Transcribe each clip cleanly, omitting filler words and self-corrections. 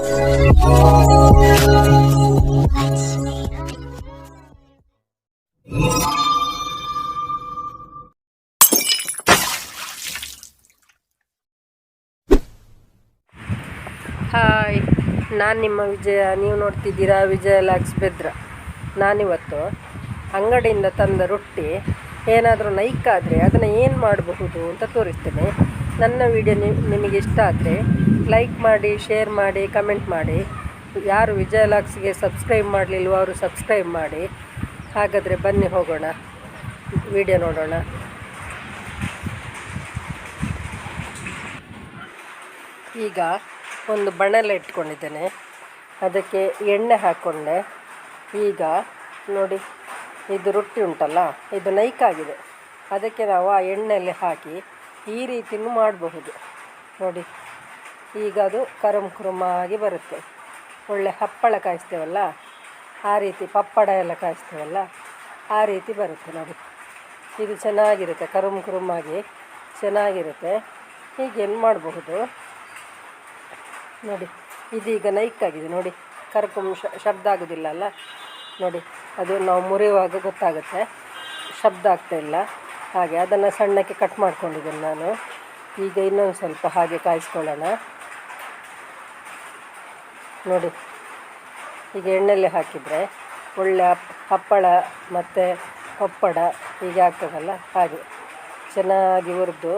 Hi, ನಾನು ನಿಮ್ಮ ವಿಜಯ. ನೀವು ನೋಡ್ತಿದ್ದೀರಾ ವಿಜಯ ಲಾಕ್ಸ್ ಬೆದ್ರ. ನಾನಿವತ್ತು ಅಂಗಡಿಯಿಂದ ತಂದ ರೊಟ್ಟಿ ಏನಾದರೂ ನೈಕಾದರೆ ಅದನ್ನು ಏನು ಮಾಡಬಹುದು ಅಂತ ತೋರಿಸ್ತೇನೆ. ನನ್ನ ವಿಡಿಯೋ ನಿಮಗೆ ಇಷ್ಟ ಆದರೆ ಲೈಕ್ ಮಾಡಿ, ಶೇರ್ ಮಾಡಿ, ಕಮೆಂಟ್ ಮಾಡಿ. ಯಾರು ವಿಜಯ ಲಾಕ್ಸ್ಗೆ ಸಬ್ಸ್ಕ್ರೈಬ್ ಮಾಡಲಿಲ್ವೋ ಅವರು ಸಬ್ಸ್ಕ್ರೈಬ್ ಮಾಡಿ. ಹಾಗಾದರೆ ಬನ್ನಿ ಹೋಗೋಣ, ವಿಡಿಯೋ ನೋಡೋಣ. ಈಗ ಒಂದು ಬಣಲೆ ಇಟ್ಕೊಂಡಿದ್ದೇನೆ, ಅದಕ್ಕೆ ಎಣ್ಣೆ ಹಾಕ್ಕೊಂಡೆ. ಈಗ ನೋಡಿ, ಇದು ರೊಟ್ಟಿ ಉಂಟಲ್ಲ, ಇದು ನೈಕಾಗಿದೆ. ಅದಕ್ಕೆ ನಾವು ಆ ಎಣ್ಣೆಯಲ್ಲಿ ಹಾಕಿ ಈ ರೀತಿಯೂ ಮಾಡಬಹುದು ನೋಡಿ. ಈಗ ಅದು ಕರುಮಾಗಿ ಬರುತ್ತೆ. ಒಳ್ಳೆ ಹಪ್ಪಳ ಕಾಯಿಸ್ತೇವಲ್ಲ ಆ ರೀತಿ, ಪಪ್ಪಡ ಎಲ್ಲ ಕಾಯಿಸ್ತೇವಲ್ಲ ಆ ರೀತಿ ಬರುತ್ತೆ ನೋಡಿ. ಇದು ಚೆನ್ನಾಗಿರುತ್ತೆ, ಕರುಮಾಗಿ ಚೆನ್ನಾಗಿರುತ್ತೆ. ಹೀಗೇನು ಮಾಡಬಹುದು ನೋಡಿ. ಇದೀಗ ನೈಕಾಗಿದೆ ನೋಡಿ, ಶಬ್ದ ಆಗೋದಿಲ್ಲ ಅಲ್ಲ ನೋಡಿ. ಅದು ನಾವು ಮುರಿಯುವಾಗ ಗೊತ್ತಾಗುತ್ತೆ, ಶಬ್ದ ಆಗ್ತಾಯಿಲ್ಲ. ಹಾಗೆ ಅದನ್ನು ಸಣ್ಣಕ್ಕೆ ಕಟ್ ಮಾಡ್ಕೊಂಡಿದ್ದೇನೆ ನಾನು. ಈಗ ಇನ್ನೊಂದು ಸ್ವಲ್ಪ ಹಾಗೆ ಕಾಯಿಸ್ಕೊಳ್ಳೋಣ ನೋಡಿ. ಈಗ ಎಣ್ಣೆಯಲ್ಲಿ ಹಾಕಿದರೆ ಒಳ್ಳೆ ಹಪ್ಪಳ ಮತ್ತು ಪಪ್ಪಡ ಹೀಗೆ ಆಗ್ತದಲ್ಲ, ಹಾಗೆ ಚೆನ್ನಾಗಿ ಹುರಿದು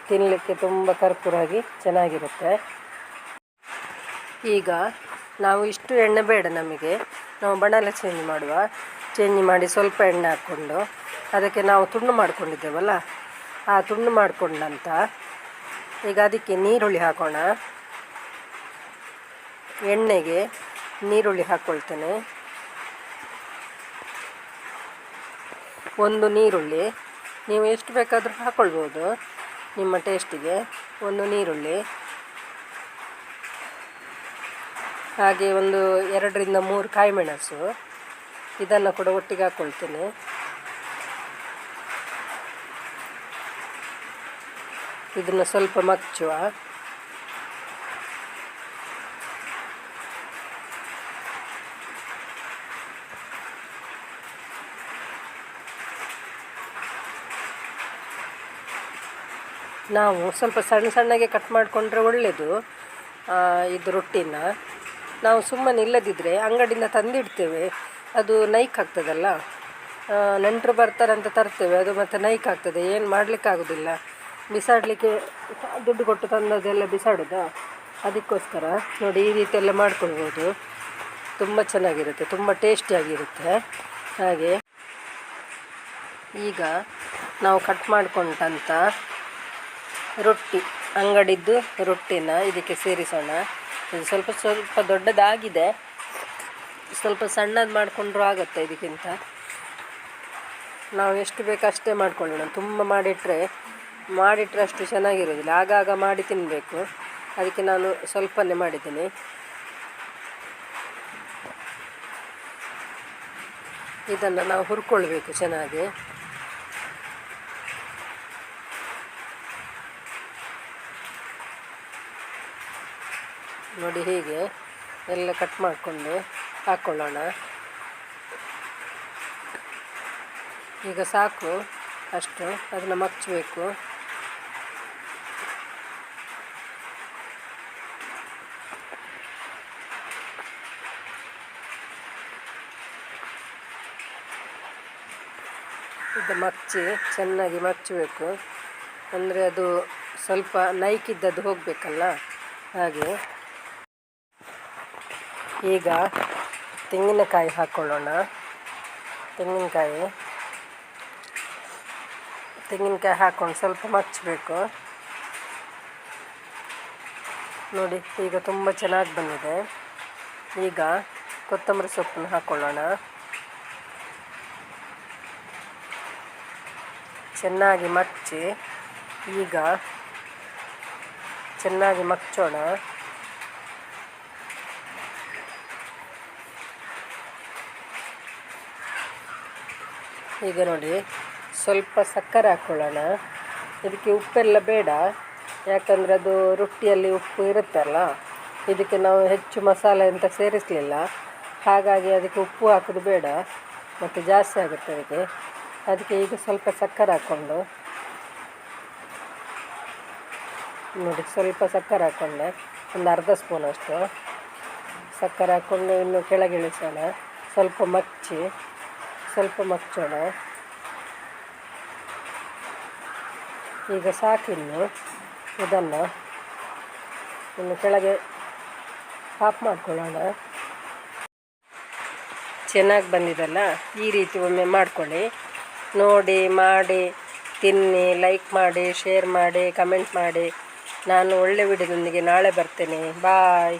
ತಿನ್ನಲಿಕ್ಕೆ ತುಂಬ ಕರ್ಪೂರಾಗಿ ಚೆನ್ನಾಗಿರುತ್ತೆ. ಈಗ ನಾವು ಇಷ್ಟು ಎಣ್ಣೆ ಬೇಡ ನಮಗೆ, ನಾವು ಬಣಲೆ ಚೇಂಜ್ ಮಾಡಿ ಸ್ವಲ್ಪ ಎಣ್ಣೆ ಹಾಕ್ಕೊಂಡು ಅದಕ್ಕೆ ನಾವು ತುಂಡು ಮಾಡ್ಕೊಂಡಿದ್ದೇವಲ್ಲ ಆ ತುಂಡು ಮಾಡಿಕೊಂಡಂತ ಈಗ ಅದಕ್ಕೆ ನೀರುಳ್ಳಿ ಹಾಕೋಣ. ಎಣ್ಣೆಗೆ ನೀರುಳ್ಳಿ ಹಾಕ್ಕೊಳ್ತೇನೆ. ಒಂದು ನೀರುಳ್ಳಿ, ನೀವು ಎಷ್ಟು ಬೇಕಾದರೂ ಹಾಕ್ಕೊಳ್ಬೋದು ನಿಮ್ಮ ಟೇಸ್ಟಿಗೆ. ಒಂದು ನೀರುಳ್ಳಿ, ಹಾಗೆ ಒಂದು 2 ರಿಂದ 3 ಕಾಯಿಮೆಣಸು, ಇದನ್ನು ಕೂಡ ಒಟ್ಟಿಗೆ ಹಾಕ್ಕೊಳ್ತೇನೆ. ಇದನ್ನು ಸ್ವಲ್ಪ ಮಚ್ಚುವ. ನಾವು ಸ್ವಲ್ಪ ಸಣ್ಣಗೆ ಕಟ್ ಮಾಡಿಕೊಂಡ್ರೆ ಒಳ್ಳೆಯದು. ಇದು ರೊಟ್ಟಿನ ನಾವು ಸುಮ್ಮನೆ ಇಲ್ಲದಿದ್ದರೆ ಅಂಗಡಿಯಿಂದ ತಂದಿಡ್ತೇವೆ, ಅದು ನೈಕ್ ಆಗ್ತದಲ್ಲ. ನೆಂಟರು ಬರ್ತಾರಂತ ತರ್ತೇವೆ, ಅದು ಮತ್ತು ನೈಕ್ ಆಗ್ತದೆ, ಏನು ಮಾಡಲಿಕ್ಕಾಗೋದಿಲ್ಲ. ಬಿಸಾಡಲಿಕ್ಕೆ ದುಡ್ಡು ಕೊಟ್ಟು ತಂದದೆಲ್ಲ ಬಿಸಾಡೋದಾ, ಅದಕ್ಕೋಸ್ಕರ ನೋಡಿ ಈ ರೀತಿ ಎಲ್ಲ ಮಾಡ್ಕೊಳ್ಬೋದು. ತುಂಬ ಚೆನ್ನಾಗಿರುತ್ತೆ, ತುಂಬ ಟೇಸ್ಟಿಯಾಗಿರುತ್ತೆ. ಹಾಗೆ ಈಗ ನಾವು ಕಟ್ ಮಾಡಿಕೊಂಡಂಥ ರೊಟ್ಟಿ, ಅಂಗಡಿದ್ದು ರೊಟ್ಟಿನ ಇದಕ್ಕೆ ಸೇರಿಸೋಣ. ಇದು ಸ್ವಲ್ಪ ದೊಡ್ಡದಾಗಿದೆ, ಸ್ವಲ್ಪ ಸಣ್ಣದು ಮಾಡಿಕೊಂಡ್ರೂ ಆಗುತ್ತೆ. ಇದಕ್ಕಿಂತ ನಾವು ಎಷ್ಟು ಬೇಕು ಅಷ್ಟೇ ಮಾಡ್ಕೊಳ್ಳೋಣ. ತುಂಬ ಮಾಡಿಟ್ರೆ ಅಷ್ಟು ಚೆನ್ನಾಗಿರೋದಿಲ್ಲ, ಆಗಾಗ ಮಾಡಿ ತಿನ್ನಬೇಕು. ಅದಕ್ಕೆ ನಾನು ಸ್ವಲ್ಪನೇ ಮಾಡಿದ್ದೀನಿ. ಇದನ್ನು ನಾವು ಹುರ್ಕೊಳ್ಬೇಕು ಚೆನ್ನಾಗಿ. ನೋಡಿ, ಹೀಗೆ ಎಲ್ಲ ಕಟ್ ಮಾಡಿಕೊಂಡು ಹಾಕ್ಕೊಳ್ಳೋಣ. ಈಗ ಸಾಕು ಅಷ್ಟು, ಅದನ್ನು ಮಚ್ಚಬೇಕು. ಇದು ಚೆನ್ನಾಗಿ ಮಚ್ಚಬೇಕು, ಅಂದರೆ ಅದು ಸ್ವಲ್ಪ ನೈಕಿದ್ದದ್ದು ಹೋಗಬೇಕಲ್ಲ, ಹಾಗೆ. ಈಗ ತೆಂಗಿನಕಾಯಿ ಹಾಕ್ಕೊಳ್ಳೋಣ. ತೆಂಗಿನಕಾಯಿ ಹಾಕ್ಕೊಂಡು ಸ್ವಲ್ಪ ಮಚ್ಚಬೇಕು ನೋಡಿ. ಈಗ ತುಂಬ ಚೆನ್ನಾಗಿ ಬಂದಿದೆ. ಈಗ ಕೊತ್ತಂಬರಿ ಸೊಪ್ಪನ್ನು ಹಾಕ್ಕೊಳ್ಳೋಣ. ಚೆನ್ನಾಗಿ ಮಚ್ಚಿ ಈಗ ಚೆನ್ನಾಗಿ ಮಚ್ಚೋಣ. ಈಗ ನೋಡಿ, ಸ್ವಲ್ಪ ಸಕ್ಕರೆ ಹಾಕ್ಕೊಳ್ಳೋಣ. ಇದಕ್ಕೆ ಉಪ್ಪೆಲ್ಲ ಬೇಡ, ಯಾಕಂದರೆ ಅದು ರೊಟ್ಟಿಯಲ್ಲಿ ಉಪ್ಪು ಇರುತ್ತಲ್ಲ, ಇದಕ್ಕೆ ನಾವು ಹೆಚ್ಚು ಮಸಾಲೆ ಅಂತ ಸೇರಿಸಲಿಲ್ಲ, ಹಾಗಾಗಿ ಅದಕ್ಕೆ ಉಪ್ಪು ಹಾಕೋದು ಬೇಡ ಮತ್ತು ಜಾಸ್ತಿ ಆಗುತ್ತೆ ಅದಕ್ಕೆ ಈಗ ಸ್ವಲ್ಪ ಸಕ್ಕರೆ ಹಾಕ್ಕೊಂಡು ನೋಡಿ, ಸ್ವಲ್ಪ ಸಕ್ಕರೆ ಹಾಕ್ಕೊಂಡೆ, ಒಂದು ಅರ್ಧ ಸ್ಪೂನಷ್ಟು ಸಕ್ಕರೆ ಹಾಕ್ಕೊಂಡು ಇನ್ನು ಕೆಳಗಿಳಿಸೋಣ. ಸ್ವಲ್ಪ ಮಗ್ಚೋಣ. ಈಗ ಸಾಕಿನ್ನು ಇದನ್ನು ಇನ್ನು ಕೆಳಗೆ ಆಫ್ ಮಾಡ್ಕೊಳ್ಳೋಣ. ಚೆನ್ನಾಗಿ ಬಂದಿದಲ್ಲ, ಈ ರೀತಿ ಒಮ್ಮೆ ಮಾಡ್ಕೊಳ್ಳಿ, ನೋಡಿ ಮಾಡಿ ತಿನ್ನಿ, ಲೈಕ್ ಮಾಡಿ, ಶೇರ್ ಮಾಡಿ, ಕಮೆಂಟ್ ಮಾಡಿ. ನಾನು ಒಳ್ಳೆ ವಿಡಿಯೋದೊಂದಿಗೆ ನಾಳೆ ಬರ್ತೇನೆ. ಬಾಯ್.